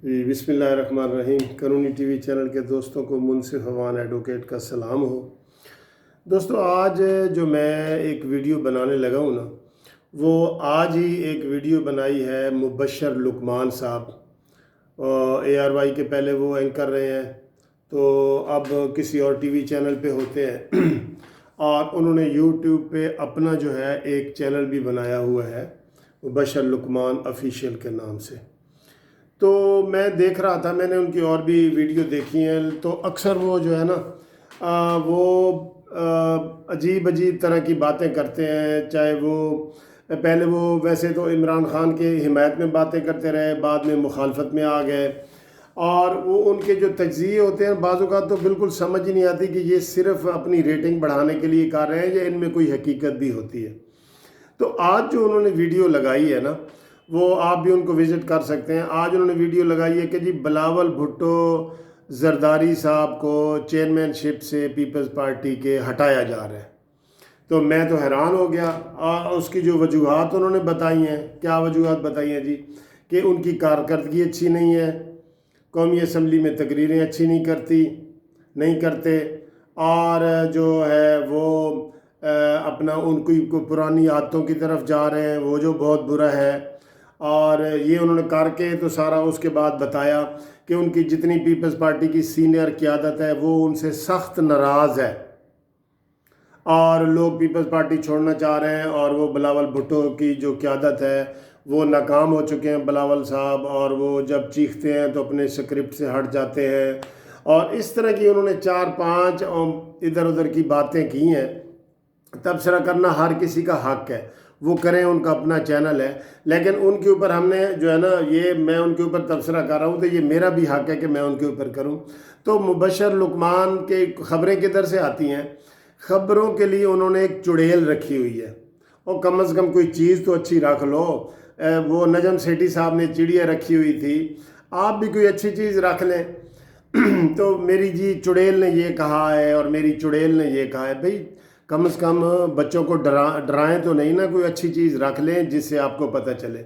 بسم اللہ الرحمن الرحیم۔ قانونی ٹی وی چینل کے دوستوں کو منصف افغان ایڈوکیٹ کا سلام ہو۔ دوستو، آج جو میں ایک ویڈیو بنانے لگا ہوں نا، وہ آج ہی ایک ویڈیو بنائی ہے مبشر لقمان صاحب، ARY کے پہلے وہ اینکر رہے ہیں، تو اب کسی اور ٹی وی چینل پہ ہوتے ہیں اور انہوں نے یوٹیوب پہ اپنا جو ہے ایک چینل بھی بنایا ہوا ہے مبشر لقمان آفیشیل کے نام سے۔ تو میں دیکھ رہا تھا، میں نے ان کی اور بھی ویڈیو دیکھی ہیں، تو اکثر وہ جو ہے نا وہ عجیب طرح کی باتیں کرتے ہیں۔ چاہے وہ پہلے وہ ویسے تو عمران خان کے حمایت میں باتیں کرتے رہے، بعد میں مخالفت میں آ گئے، اور وہ ان کے جو تجزیے ہوتے ہیں بعض اوقات تو بالکل سمجھ ہی نہیں آتی کہ یہ صرف اپنی ریٹنگ بڑھانے کے لیے کر رہے ہیں یا ان میں کوئی حقیقت بھی ہوتی ہے۔ تو آج جو انہوں نے ویڈیو لگائی ہے نا، وہ آپ بھی ان کو وزٹ کر سکتے ہیں۔ آج انہوں نے ویڈیو لگائی ہے کہ جی بلاول بھٹو زرداری صاحب کو چیئرمین شپ سے پیپلز پارٹی کے ہٹایا جا رہا ہے۔ تو میں تو حیران ہو گیا، اور اس کی جو وجوہات انہوں نے بتائی ہیں، کیا وجوہات بتائی ہیں جی؟ کہ ان کی کارکردگی اچھی نہیں ہے، قومی اسمبلی میں تقریریں اچھی نہیں کرتے، اور جو ہے وہ اپنا ان کی پرانی عادتوں کی طرف جا رہے ہیں، وہ جو بہت برا ہے۔ اور یہ انہوں نے کر کے تو سارا اس کے بعد بتایا کہ ان کی جتنی پیپلز پارٹی کی سینئر قیادت ہے وہ ان سے سخت ناراض ہے، اور لوگ پیپلز پارٹی چھوڑنا چاہ رہے ہیں، اور وہ بلاول بھٹو کی جو قیادت ہے وہ ناکام ہو چکے ہیں بلاول صاحب، اور وہ جب چیختے ہیں تو اپنے اسکرپٹ سے ہٹ جاتے ہیں، اور اس طرح کی انہوں نے 4-5 ادھر ادھر کی باتیں کی ہیں۔ تبصرہ کرنا ہر کسی کا حق ہے، وہ کریں، ان کا اپنا چینل ہے، لیکن ان کے اوپر ہم نے جو ہے نا، یہ میں ان کے اوپر تبصرہ کر رہا ہوں تو یہ میرا بھی حق ہے کہ میں ان کے اوپر کروں۔ تو مبشر لقمان کے خبریں کدھر سے آتی ہیں؟ خبروں کے لیے انہوں نے ایک چڑیل رکھی ہوئی ہے، اور کم از کم کوئی چیز تو اچھی رکھ لو۔ وہ نجم سیٹھی صاحب نے چڑیا رکھی ہوئی تھی، آپ بھی کوئی اچھی چیز رکھ لیں۔ تو میری جی چڑیل نے یہ کہا ہے اور میری چڑیل نے یہ کہا ہے، بھئی کم از کم بچوں کو ڈرائیں تو نہیں نا، کوئی اچھی چیز رکھ لیں جس سے آپ کو پتہ چلے۔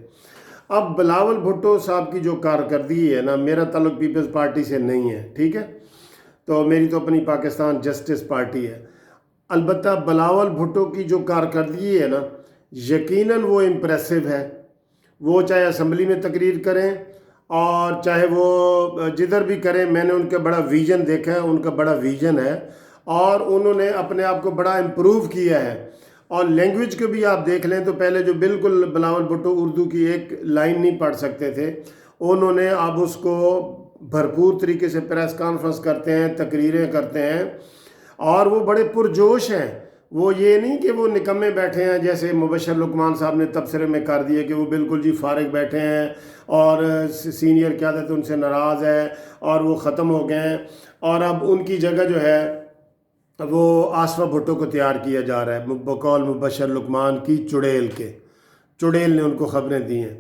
اب بلاول بھٹو صاحب کی جو کارکردگی ہے نا، میرا تعلق پیپلز پارٹی سے نہیں ہے، ٹھیک ہے، تو میری تو اپنی پاکستان جسٹس پارٹی ہے۔ البتہ بلاول بھٹو کی جو کارکردگی ہے نا، یقیناً وہ امپریسو ہے۔ وہ چاہے اسمبلی میں تقریر کریں اور چاہے وہ جدھر بھی کریں، میں نے ان کا بڑا ویژن دیکھا ہے، ان کا بڑا ویژن ہے، اور انہوں نے اپنے آپ کو بڑا امپروو کیا ہے۔ اور لینگویج کو بھی آپ دیکھ لیں تو پہلے جو بالکل بلاول بھٹو اردو کی ایک لائن نہیں پڑھ سکتے تھے، انہوں نے اب اس کو بھرپور طریقے سے پریس کانفرنس کرتے ہیں، تقریریں کرتے ہیں، اور وہ بڑے پرجوش ہیں۔ وہ یہ نہیں کہ وہ نکمے بیٹھے ہیں جیسے مبشر لقمان صاحب نے تبصرے میں کر دیے کہ وہ بالکل جی فارغ بیٹھے ہیں اور سینئر قیادت ان سے ناراض ہے اور وہ ختم ہو گئے ہیں، اور اب ان کی جگہ جو ہے وہ آصفہ بھٹو کو تیار کیا جا رہا ہے بقول مبشر لقمان کی چڑیل کے۔ چڑیل نے ان کو خبریں دی ہیں۔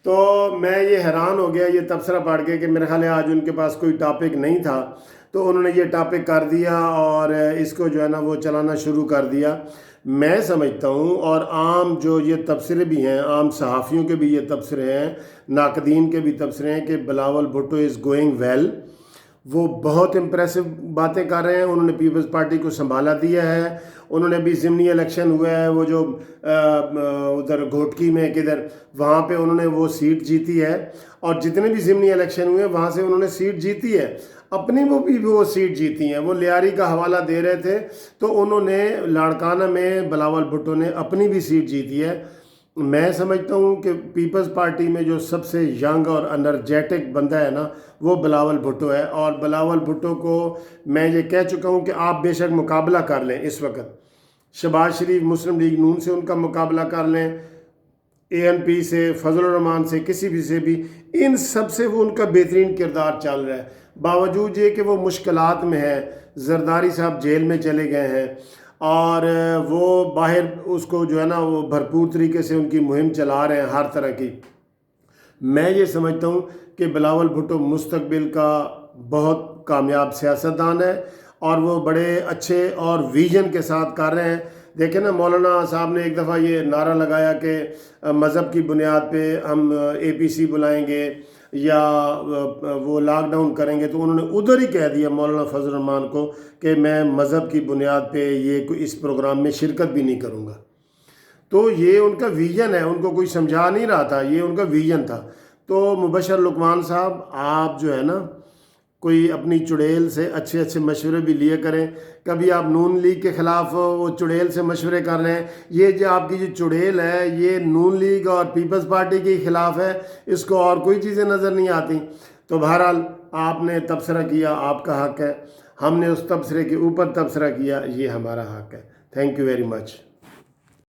تو میں یہ حیران ہو گیا یہ تبصرہ پڑھ کے کہ میرے خیال ہے آج ان کے پاس کوئی ٹاپک نہیں تھا، تو انہوں نے یہ ٹاپک کر دیا اور اس کو جو ہے نا وہ چلانا شروع کر دیا۔ میں سمجھتا ہوں، اور عام جو یہ تبصرے بھی ہیں، عام صحافیوں کے بھی یہ تبصرے ہیں، ناقدین کے بھی تبصرے ہیں کہ Bilawal Bhutto is going well, وہ بہت امپریسو باتیں کر رہے ہیں، انہوں نے پیپلز پارٹی کو سنبھالا دیا ہے۔ انہوں نے ابھی ضمنی الیکشن ہوا ہے، وہ جو ادھر گھوٹکی میں کدھر، وہاں پہ انہوں نے وہ سیٹ جیتی ہے، اور جتنے بھی ضمنی الیکشن ہوئے وہاں سے انہوں نے سیٹ جیتی ہے، اپنی وہ سیٹ جیتی ہیں۔ وہ لیاری کا حوالہ دے رہے تھے تو انہوں نے لاڑکانہ میں بلاول بھٹو نے اپنی بھی سیٹ جیتی ہے۔ میں سمجھتا ہوں کہ پیپلز پارٹی میں جو سب سے ینگ اور انرجیٹک بندہ ہے نا، وہ بلاول بھٹو ہے، اور بلاول بھٹو کو میں یہ کہہ چکا ہوں کہ آپ بے شک مقابلہ کر لیں۔ اس وقت شہباز شریف مسلم لیگ نون سے ان کا مقابلہ کر لیں، ANP سے، فضل الرحمان سے، کسی بھی سے بھی، ان سب سے وہ ان کا بہترین کردار چل رہا ہے، باوجود یہ کہ وہ مشکلات میں ہے۔ زرداری صاحب جیل میں چلے گئے ہیں، اور وہ باہر اس کو جو ہے نا وہ بھرپور طریقے سے ان کی مہم چلا رہے ہیں ہر طرح کی۔ میں یہ سمجھتا ہوں کہ بلاول بھٹو مستقبل کا بہت کامیاب سیاستدان ہے، اور وہ بڑے اچھے اور ویژن کے ساتھ کر رہے ہیں۔ دیکھیں نا، مولانا صاحب نے ایک دفعہ یہ نعرہ لگایا کہ مذہب کی بنیاد پہ ہم APC بلائیں گے یا وہ لاک ڈاؤن کریں گے، تو انہوں نے ادھر ہی کہہ دیا مولانا فضل الرحمان کو کہ میں مذہب کی بنیاد پہ اس پروگرام میں شرکت بھی نہیں کروں گا۔ تو یہ ان کا ویژن ہے، ان کو کوئی سمجھا نہیں رہا تھا، یہ ان کا ویژن تھا۔ تو مبشر لقمان صاحب، آپ جو ہے نا کوئی اپنی چڑیل سے اچھے اچھے مشورے بھی لیے کریں۔ کبھی آپ نون لیگ کے خلاف وہ چڑیل سے مشورے کر رہے ہیں، یہ جو آپ کی جو چڑیل ہے یہ نون لیگ اور پیپلز پارٹی کے خلاف ہے، اس کو اور کوئی چیزیں نظر نہیں آتی۔ تو بہرحال آپ نے تبصرہ کیا، آپ کا حق ہے، ہم نے اس تبصرے کے اوپر تبصرہ کیا، یہ ہمارا حق ہے۔ Thank you very much.